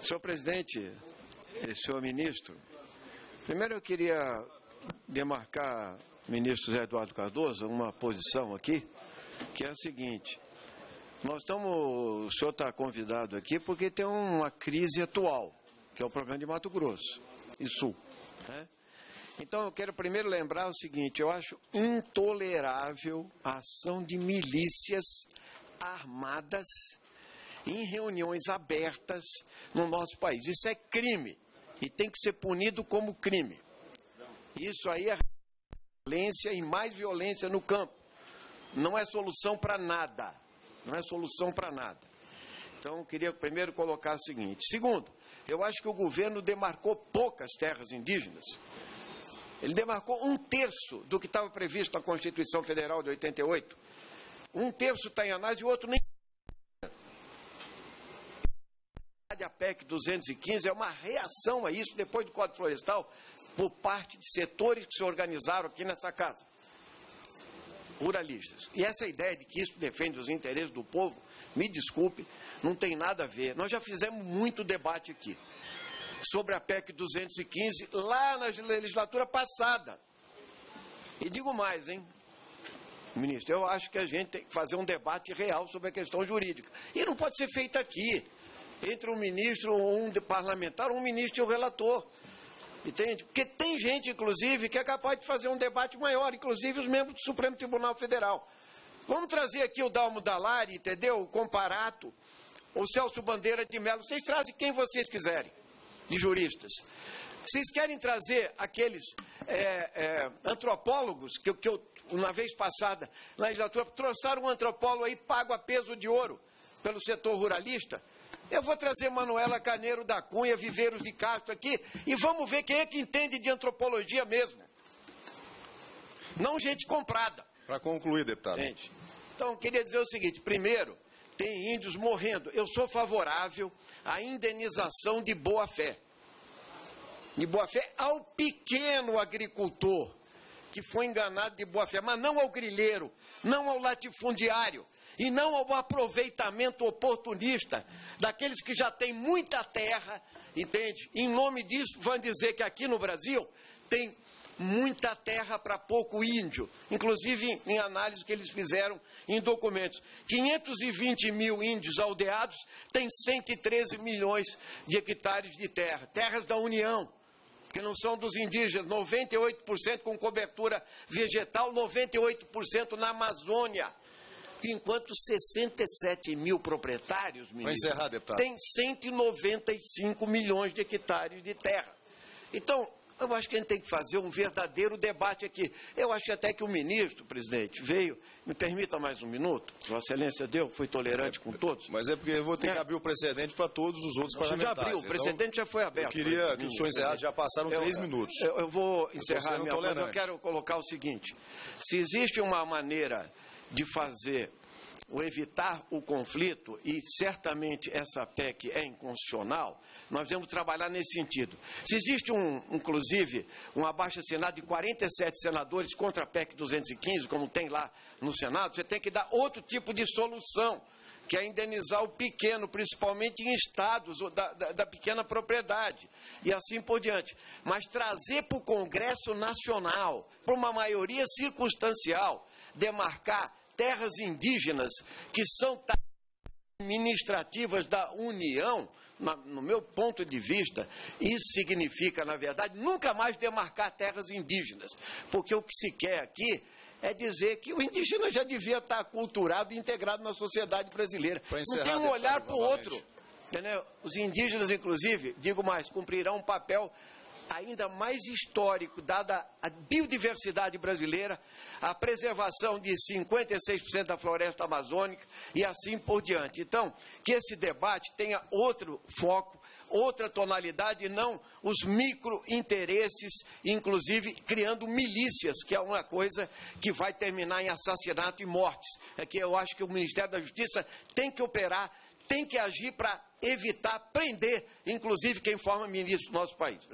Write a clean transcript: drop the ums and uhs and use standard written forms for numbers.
Senhor presidente, senhor ministro, primeiro eu queria demarcar, ministro José Eduardo Cardoso, uma posição aqui, que é a seguinte: o senhor está convidado aqui porque tem uma crise atual, que é o problema de Mato Grosso e Sul, né? Então eu quero primeiro lembrar o seguinte: eu acho intolerável a ação de milícias armadas em reuniões abertas no nosso país. Isso é crime e tem que ser punido como crime. Isso aí é violência e mais violência no campo. Não é solução para nada. Não é solução para nada. Então, eu queria primeiro colocar o seguinte. Segundo, eu acho que o governo demarcou poucas terras indígenas. Ele demarcou 1/3 do que estava previsto na Constituição Federal de 88. 1/3 está em análise e o outro nem. A PEC 215 é uma reação a isso, depois do Código Florestal, por parte de setores que se organizaram aqui nessa casa, ruralistas. E essa ideia de que isso defende os interesses do povo, me desculpe, não tem nada a ver. Nós já fizemos muito debate aqui sobre a PEC 215 lá na legislatura passada. E digo mais, hein, ministro, eu acho que a gente tem que fazer um debate real sobre a questão jurídica. E não pode ser feito aqui, entre um ministro, um parlamentar, um ministro e um relator. Entende? Porque tem gente, inclusive, que é capaz de fazer um debate maior, inclusive os membros do Supremo Tribunal Federal. Vamos trazer aqui o Dalmo Dallari, entendeu? O Comparato, o Celso Bandeira de Mello. Vocês trazem quem vocês quiserem, de juristas. Vocês querem trazer aqueles antropólogos que eu, uma vez passada, na legislatura, trouxeram um antropólogo aí pago a peso de ouro pelo setor ruralista? Eu vou trazer Manuela Carneiro da Cunha, Viveiros de Castro aqui, e vamos ver quem é que entende de antropologia mesmo. Não gente comprada. Para concluir, deputado. Gente, então, eu queria dizer o seguinte: primeiro, tem índios morrendo. Eu sou favorável à indenização de boa-fé. De boa-fé ao pequeno agricultor que foi enganado de boa-fé, mas não ao grileiro, não ao latifundiário, e não ao aproveitamento oportunista daqueles que já têm muita terra, entende? Em nome disso, vão dizer que aqui no Brasil tem muita terra para pouco índio, inclusive em análise que eles fizeram em documentos. 520 mil índios aldeados têm 113 milhões de hectares de terra, terras da União, que não são dos indígenas, 98% com cobertura vegetal, 98% na Amazônia. Enquanto 67 mil proprietários, ministro, têm 195 milhões de hectares de terra. Então, eu acho que a gente tem que fazer um verdadeiro debate aqui. Eu acho até que o ministro, presidente, veio, me permita mais um minuto, Vossa Excelência deu, foi tolerante com todos. Mas é porque eu vou ter que abrir o precedente para todos os outros parlamentares. Já abriu, o precedente já foi aberto. Eu queria que o senhor encerrasse, já passaram 3 minutos. Eu vou encerrar minha voz, eu quero colocar o seguinte: se existe uma maneira de fazer ou evitar o conflito, e certamente essa PEC é inconstitucional, nós devemos trabalhar nesse sentido. Se existe, inclusive, um abaixo-assinado de 47 senadores contra a PEC 215, como tem lá no Senado, você tem que dar outro tipo de solução, que é indenizar o pequeno, principalmente em estados da pequena propriedade, e assim por diante. Mas trazer para o Congresso Nacional, para uma maioria circunstancial, demarcar terras indígenas que são administrativas da União, no meu ponto de vista, isso significa, na verdade, nunca mais demarcar terras indígenas, porque o que se quer aqui é dizer que o indígena já devia estar aculturado e integrado na sociedade brasileira. Não tem um olhar para o outro. Entendeu? Os indígenas, inclusive, digo mais, cumprirão um papel ainda mais histórico, dada a biodiversidade brasileira, a preservação de 56% da floresta amazônica e assim por diante. Então, que esse debate tenha outro foco, outra tonalidade, e não os micro-interesses, inclusive criando milícias, que é uma coisa que vai terminar em assassinato e mortes. É que eu acho que o Ministério da Justiça tem que operar, tem que agir para evitar, prender, inclusive, quem forma ministro do nosso país.